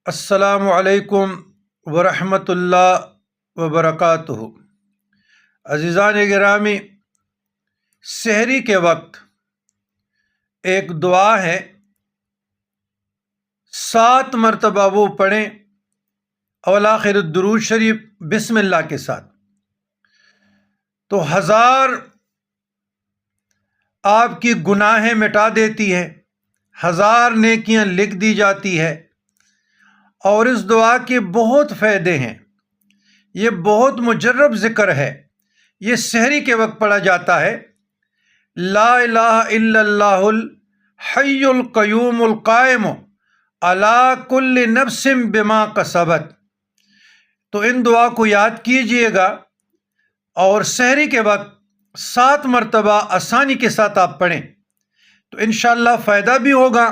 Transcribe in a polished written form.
السلام علیکم ورحمۃ اللہ وبرکاتہ۔ عزیزان گرامی، سحری کے وقت ایک دعا ہے، 7 مرتبہ وہ پڑھیں اول درود شریف بسم اللہ کے ساتھ، تو 1000 آپ کی گناہیں مٹا دیتی ہے، 1000 نیکیاں لکھ دی جاتی ہے۔ اور اس دعا کے بہت فائدے ہیں، یہ بہت مجرب ذکر ہے، یہ سحری کے وقت پڑھا جاتا ہے۔ لا الہ الا اللہ الحی القیوم القائم علی کل نفس بما کسبت۔ تو ان دعا کو یاد کیجئے گا اور سحری کے وقت 7 مرتبہ آسانی کے ساتھ آپ پڑھیں تو انشاءاللہ فائدہ بھی ہوگا